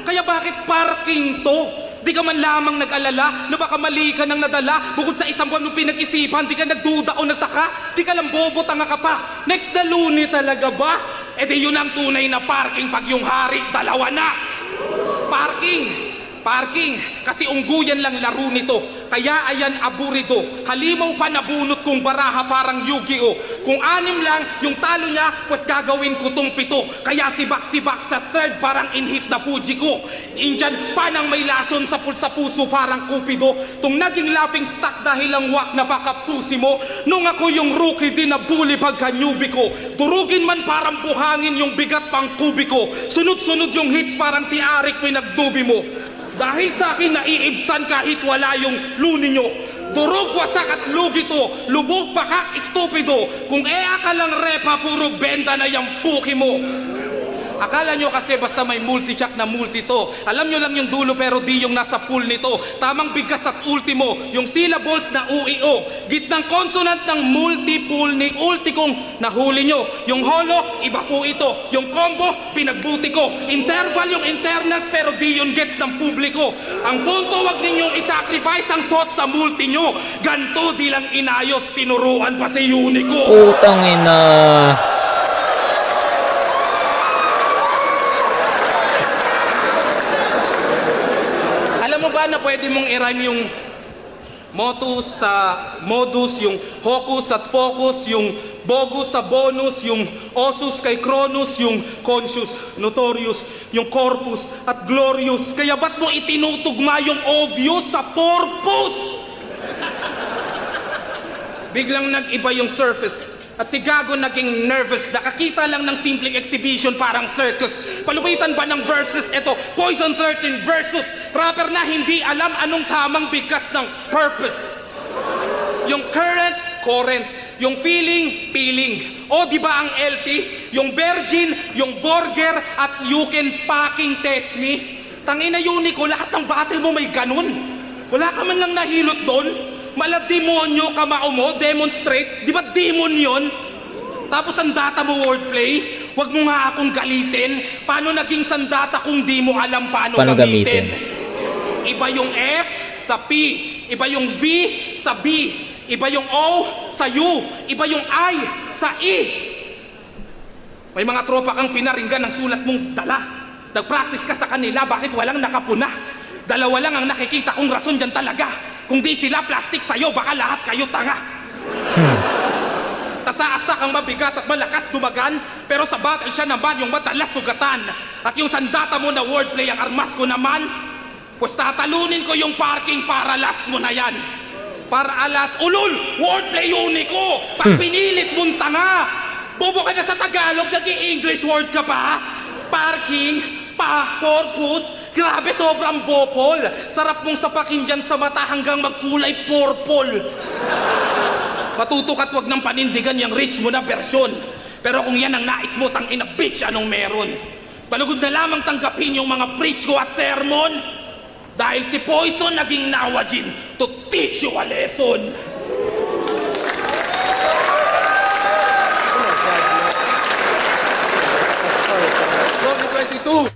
Kaya bakit parking to? Di ka man lamang nag-alala na baka mali ka nang nadala. Bukod sa isang buwan mo pinag-isipan, di ka nagduda o nagtaka. Di ka lang bobo, tanga ka pa. Next na luni talaga ba? E di yun ang tunay na parking pag yung hari, dalawa na. Parking, kasi ungguyan lang laro nito. Kaya ayan aburido. Halimaw pa nabunot kong baraha parang Yu-Gi-Oh. Kung 6 lang yung talo niya, pues gagawin ko tong 7. Kaya sibak-sibak sa third parang inhit na Fuji ko. Indyan pa nang may lason sa puso parang Cupido. Tung naging laughing stock dahil ang wak na baka pusi mo. Nung ako yung rookie din na bully pagka newbie ko. Durugin man parang buhangin yung bigat pang kubiko. Sunod-sunod yung hits parang si Arik pinagdubi mo. Dahil sa akin naiibsan kahit wala yung luni nyo. Durog, wasak at lugi to. Lubog, bakak, estupido. Kung ka lang repa, puro benda na yung puki mo. Akala nyo kasi basta may multi-jack na multi to. Alam nyo lang yung dulo pero di yung nasa pool nito. Tamang bigkas at ultimo, yung syllables na UIO. Gitnang consonant ng multi-pool ni ulti kong nahuli nyo. Yung holo, iba po ito. Yung combo, pinagbuti ko. Interval yung internals pero di yun gets ng publiko. Ang punto, wag ninyong isacrifice ang thought sa multi nyo. Ganto di lang inayos, tinuruan pa si Unico. Putang ina. Na pwede mong i-rhyme yung motus sa modus, yung hocus at focus, yung bogus sa bonus, yung osus kay Cronus, yung conscious, notorious, yung corpus at glorious. Kaya ba't mo itinutugma yung obvious sa purpose? Biglang nag-iba yung surface. At si Gago naging nervous. Nakakita lang ng simpleng exhibition parang circus. Palupitan ba ng verses? Ito, Poison 13 versus rapper na hindi alam anong tamang bigkas ng purpose. Yung current. Yung feeling. O di ba ang LT? Yung virgin, yung burger, at you can fucking test me. Tangina Unico, lahat ng battle mo may ganun. Wala ka man lang nahilot doon. Malademonyo ka mo, demonstrate. Di ba demon yon? Tapos sandata mo wordplay. Huwag mo nga akong galitin. Paano naging sandata kung di mo alam paano gamitin? Iba yung F sa P. Iba yung V sa B. Iba yung O sa U. Iba yung I sa E. May mga tropa kang pinaringgan ng sulat mong dala. Nag-practice ka sa kanila, bakit walang nakapuna? Dalawa lang ang nakikita kong rason dyan talaga. Kung di sila plastic sa'yo, baka lahat kayo tanga. Tasaasta kang mabigat at malakas dumagan, pero sa battle siya naman yung madalas sugatan. At yung sandata mo na wordplay ang armas ko naman, pues tatalunin ko yung parking para last mo na yan. Para alas, ulul, wordplay Unico, pag pinilit mong tanga. Bobo ka na sa Tagalog, nag-i-English word ka pa? Parking, corpus, grabe, sobrang bopol. Sarap mong sapakin dyan sa mata hanggang magkulay purple. matuto ka't wag ng panindigan yung rich mo na versyon. Pero kung yan ang nais mo, tangina bitch, anong meron? Palugod na lamang tanggapin yung mga preach ko at sermon. Dahil si Poison naging nawajin to teach you a lesson. Sorry, 22.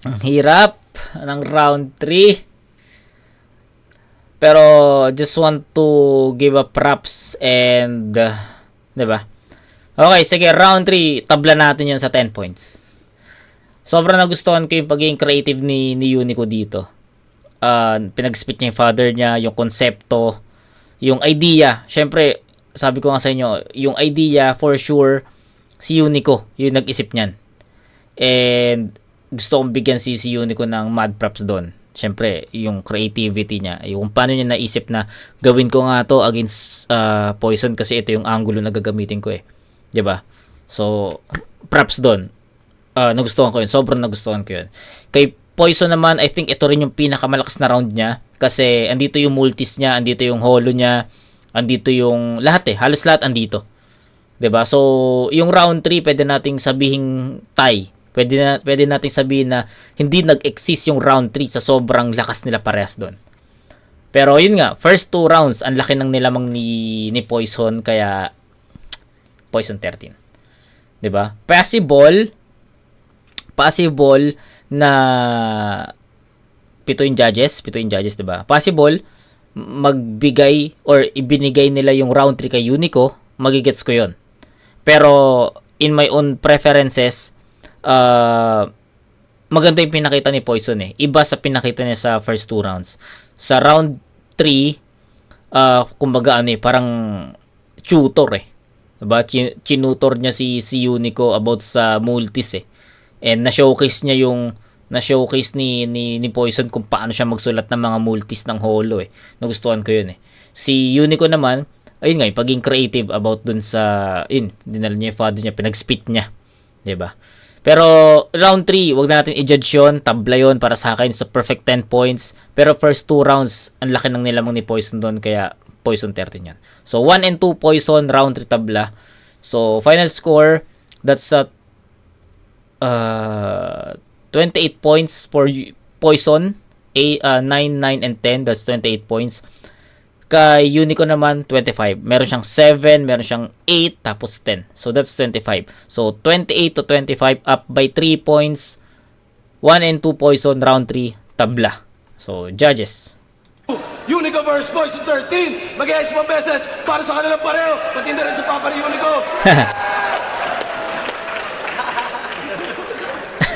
Ang hirap ng round 3. Pero just want to give a props and 'di ba? Okay, sige, round 3, tabla natin 'yon sa 10 points. Sobrang nagustuhan ko yung pagiging creative ni Unico dito. Pinag-spit niya yung father niya, yung konsepto, yung idea. Syempre, sabi ko nga sa inyo, yung idea for sure si Unico yung nag-isip niyan. And gusto kong bigyan si Unico ng mad props doon. Syempre, yung creativity niya, yung paano niya naisip na gawin ko nga to against Poison kasi ito yung angulo na gagamitin ko eh. 'Di ba? So, props doon. Nagustuhan ko yun. Sobrang nagustuhan ko yun. Kay Poison naman, I think ito rin yung pinakamalakas na round niya kasi andito yung multis niya, andito yung holo niya, andito yung lahat eh. Halos lahat andito. 'Di ba? So, yung round 3 pwede nating sabihing tie. Pwede nating sabihin na hindi nag-exist yung round 3 sa sobrang lakas nila parehas doon. Pero yun nga, first 2 rounds, ang laki ng nilamang ni Poison kaya Poison 13. 'Di ba? Possible na pito yung judges, 'di ba? Possible magbigay or ibinigay nila yung round 3 kay Unico, magigets ko 'yon. Pero in my own preferences, maganda yung pinakita ni Poison eh. Iba sa pinakita niya sa first 2 rounds. Sa round 3, kumbaga parang tutor eh. Diba? Chinutor niya si Unico about sa multis eh. And na-showcase niya na-showcase ni Poison kung paano siya magsulat ng mga multis ng holo eh. Nagustuhan ko yun eh. Si Unico naman, ayun nga, paging creative about dun sa, dinala niya yung father niya, pinag-spit niya. 'Di ba? Pero round 3, wag na natin i-judge yun, tabla yun para sa akin sa perfect 10 points. Pero first 2 rounds, ang laki ng nilamang ni Poison doon, kaya Poison 13 yan. So 1 and 2 Poison, round 3 tabla. So final score, that's 28 points for Poison, 9, 9, and 10, that's 28 points. Kay Unico naman, 25. Meron siyang 7, meron siyang 8, tapos 10. So, that's 25. So, 28 to 25, up by 3 points. 1 and 2 Poison, round 3, tabla. So, judges. Unico versus Poison 13. Mag-iayos mo beses para sa kanilang pareho. Pati na rin sa papa ni Unico.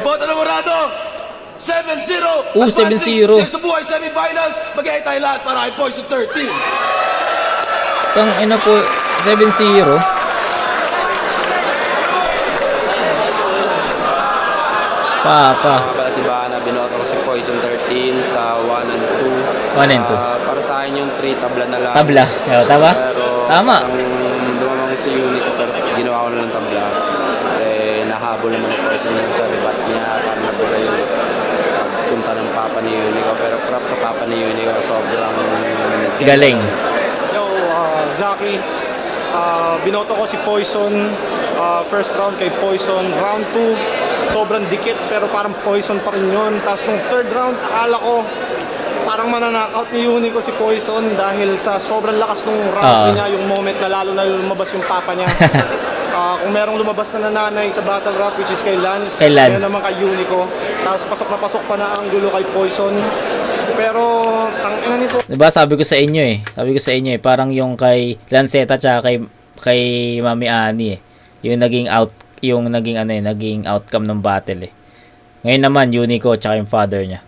Boto na Morado. 7-0. 7-0. Sa buhay semifinals, mag-iay tayo lahat para kay Poison 13. Tang ina po, 7-0. Papa. Pala si Bana, binoto ko si Poison 13 sa 1 and 2. 1 and 2. Para sa akin yung 3, tabla na lang. Tabla. Tama? Pero Tama. dumamang si Unico, pero ginawa ko na lang tabla. Kasi nahabol naman ni Poison yun sa rebat niya. Parang nabura yung pagpunta ng papa ni Unico. Pero props sa papa ni Unico, sobrang Galing. Yo, Zaki, binoto ko si Poison, first round kay Poison, round 2, sobrang dikit pero parang Poison pa rin yun. Tapos nung third round, akala ko parang mananakaut ni Unico si Poison dahil sa sobrang lakas nung round niya, yung moment na lalo na lumabas yung papa niya. Kung merong lumabas na nanay sa battle rap, which is kay Lance, kaya naman kay Unico. Tapos pasok na pasok pa na ang gulo kay Poison. Pero tangina ni po. Diba sabi ko sa inyo eh, parang yung kay Lanceta tsaka kay Mami Ani eh. Yung naging outcome ng battle eh. Ngayon naman Unico tsaka yung father niya.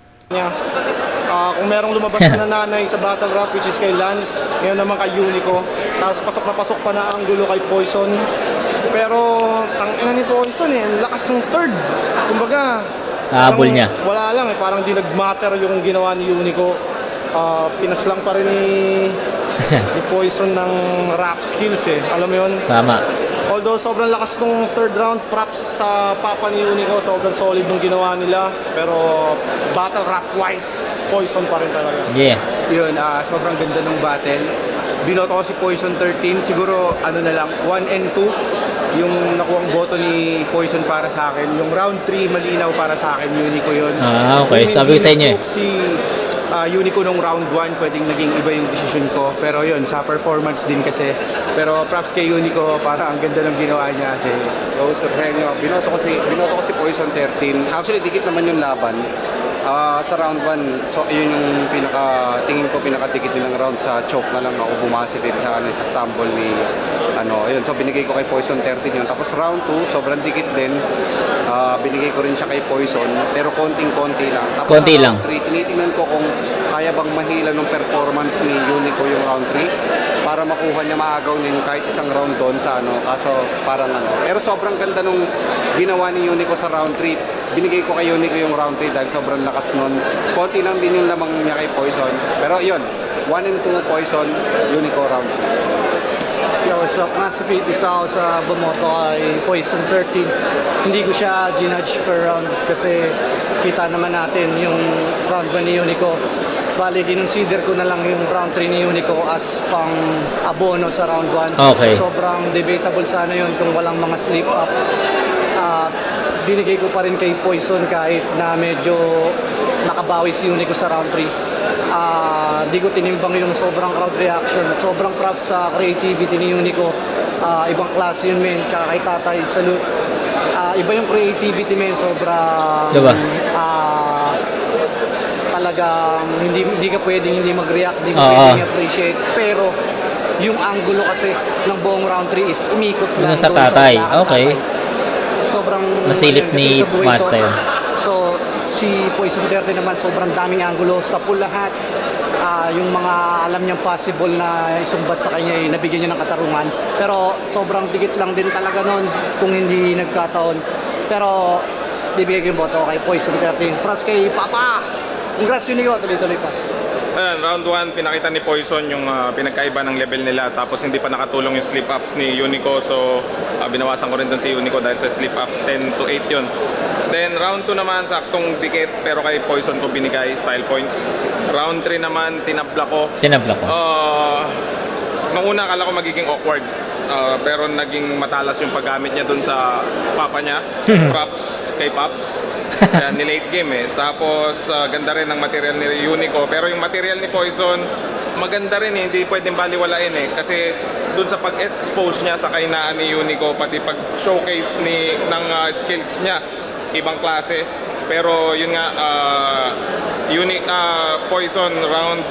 Kung merong lumabas na nanay sa battle rap, which is kay Lance, ngayon naman kay Unico. Tapos pasok na pasok pa na ang gulo kay Poison. Pero tangina ni Poison eh, ang lakas ng third. Kumbaga, habol niya. Wala lang eh, parang di nag-matter yung ginawa ni Unico. Pinaslang pa rin ni Poison ng rap skills eh. Alam mo yun? Tama. Although sobrang lakas nung third round, props sa papa ni Unico, sobrang solid nung ginawa nila. Pero battle rap wise, Poison pa rin talaga. Yeah. Yun, sobrang ganda ng battle. binoto ko si Poison 13. Siguro, ano na lang, 1 and 2 yung nakuhang boto ni Poison para sa akin. Yung round 3, malinaw para sa akin, Unico yun. Okay. Kung Sabi ko sa inyo eh. si Unico nung round 1, pwedeng naging iba yung decision ko. Pero yun, sa performance din kasi. Pero props kay Unico, para ang ganda ng ginawa niya. Kasi Rose Eugenio, binoto ko si Poison 13. Actually, dikit naman yung laban. Sa round 1, so yun yung tingin ko pinakadikit din ng round. Sa choke na lang ako bumase din sa stumble ni ayun. So binigay ko kay Poison 13 yun. Tapos round 2, sobrang dikit din. Binigay ko rin siya kay Poison, pero konting-konti lang. Tapos Konti sa lang. round 3, tinitingnan ko kung kaya bang mahila ng performance ni Unico yung round 3 para makuha niya, maagaw niya yung kahit isang round doon sa kaso parang Pero sobrang ganda nung ginawa ni Unico sa round 3. Binigay ko kay Unico yung round 3 dahil sobrang lakas nun. Konti lang din yung lamang niya kay Poison. Pero yun, 1 and 2 Poison, Unico round 3. Yo, what's up? Massive isa ako sa bumoto kay Poison 13. Hindi ko siya ginudge per round kasi kita naman natin yung round 1 ni Unico. Bali, kinonsider ko na lang yung round 3 ni Unico as pang abono sa round 1. Okay. Sobrang debatable sana yun kung walang mga slip up. Binigay ko pa rin kay Poison kahit na medyo nakabawi si Unico sa round 3. Di ko tinimbang yung sobrang crowd reaction. Sobrang props sa creativity ni Unico. Ibang klase yun, men. Tsaka kay Tatay, salute. Iba yung creativity, men. Sobrang... Diba? Talagang hindi ka pwedeng hindi mag-react, hindi mo pwedeng appreciate. Pero yung angulo kasi ng buong round 3 is umikot lang Sa doon Tatay. lakad Okay. Tatay. Sobrang Nasilip kasi ni sa buhay Master to. yun. So, si Poison 13 naman sobrang daming angulo sa pool lahat. Yung mga alam niyang possible na isumbat sa kanya, nabigyan niya ng katarungan. Pero sobrang dikit lang din talaga nun kung hindi nagkataon. Pero bibigay ko yung boto kay Poison 13. Congrats kay Papa! Congrats Unico, tuloy-tuloy pa. Ayan, round 1, pinakita ni Poison yung pinagkaiba ng level nila, tapos hindi pa nakatulong yung slip-ups ni Unico, so binawasan ko rin dun si Unico dahil sa slip-ups, 10 to 8 yun. Then round 2 naman, saktong dikit, pero kay Poison ko binigay style points. Round 3 naman, tinabla ko. Nung una, akala ko magiging awkward. Pero naging matalas yung paggamit niya dun sa papa niya. Props kay Pops. Kaya ni-late game eh. Tapos ganda rin ang material ni Unico. Pero yung material ni Poison, maganda rin eh. Hindi pwedeng baliwalain eh. Kasi dun sa pag-expose niya sa kainaan ni Unico, pati pag-showcase ng skills niya, ibang klase. Pero yun nga, Poison round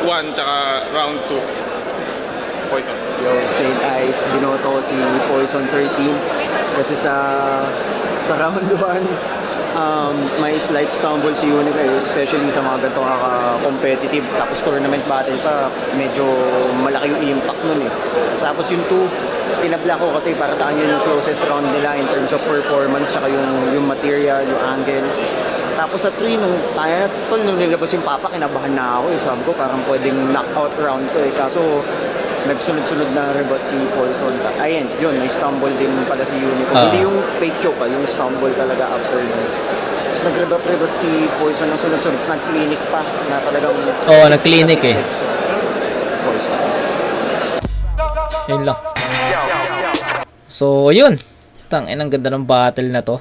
1 tsaka round 2. Poison. Yo, St. Ice, binoto ko si Poison 13 kasi sa round 1 may slight stumble si Unico, especially sa mga ganitong competitive, tapos tournament battle pa, medyo malaki yung impact nun eh. Tapos yung 2, tinabla ko kasi para sa kanya yung closest round nila in terms of performance, saka yung material, yung angles. Tapos sa 3, nung nilabas yung Papa, kinabahan na ako eh. Sabi ko parang pwedeng knockout round ko eh. Kaso nagsunod-sunod na rebut si Poison. Ayun, yun, may stumble din pala si Unico. Hindi yung fake choke yung stumble talaga after nun. Tapos nag-rebut si Poison ng sunod-sunod. Tapos nag-clinic pa na talagang... Oo, nag-clinic eh. Poison. Yun lang. So, yun. Ang ganda ng battle na to.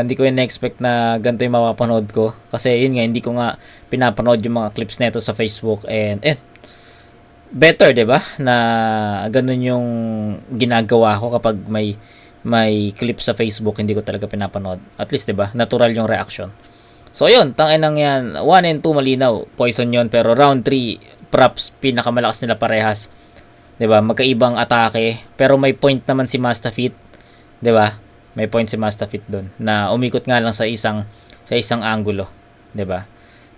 Hindi ko in-expect na ganito yung mapapanood ko. Kasi yun nga, hindi ko nga pinapanood yung mga clips nito sa Facebook. And better, 'di ba? Na ganun yung ginagawa ko kapag may clip sa Facebook, hindi ko talaga pinapanood. At least, 'di ba? Natural yung reaction. So, ayun, tanginang yan. 1 and 2 malinaw. Poison yon, pero round 3 props pinakamalakas nila parehas. 'Di ba? Magkaibang atake, pero may point naman si Mastafit, 'di ba? May point si Mastafit doon na umikot nga lang sa isang angulo, 'di ba?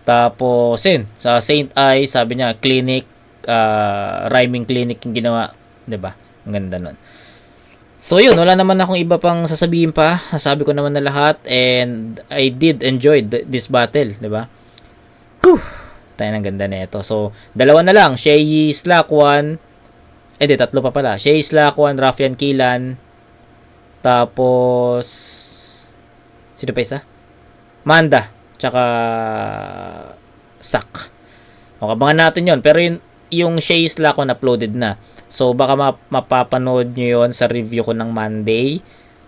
Tapos, sa St. I, sabi niya clinic, rhyming clinic yung ginawa, 'di ba? Ang ganda nun. So yun, wala naman akong iba pang sasabihin pa. Nasabi ko naman na lahat, and I did enjoy this battle, 'di ba? Tayo ng ganda nito. So, dalawa na lang, Shay Slack 1. Tatlo pa pala. Shay Slack 1, Raffian Kilan. Tapos sino pa isa? Manda, tsaka Sak. Okay, abangan natin 'yon. Pero yung Shay's Lacon uploaded na. So, baka mapapanood nyo yon sa review ko ng Monday.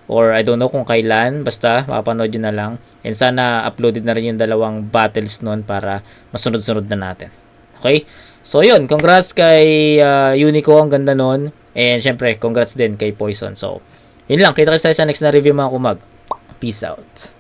Or I don't know kung kailan. Basta, mapapanood nyo na lang. And sana uploaded na rin yung dalawang battles nun para masunod-sunod na natin. Okay? So, yun. Congrats kay Unico. Ang ganda nun. And syempre, congrats din kay Poison. So, yun lang. Kita kayo sa next na review mga kumag. Peace out.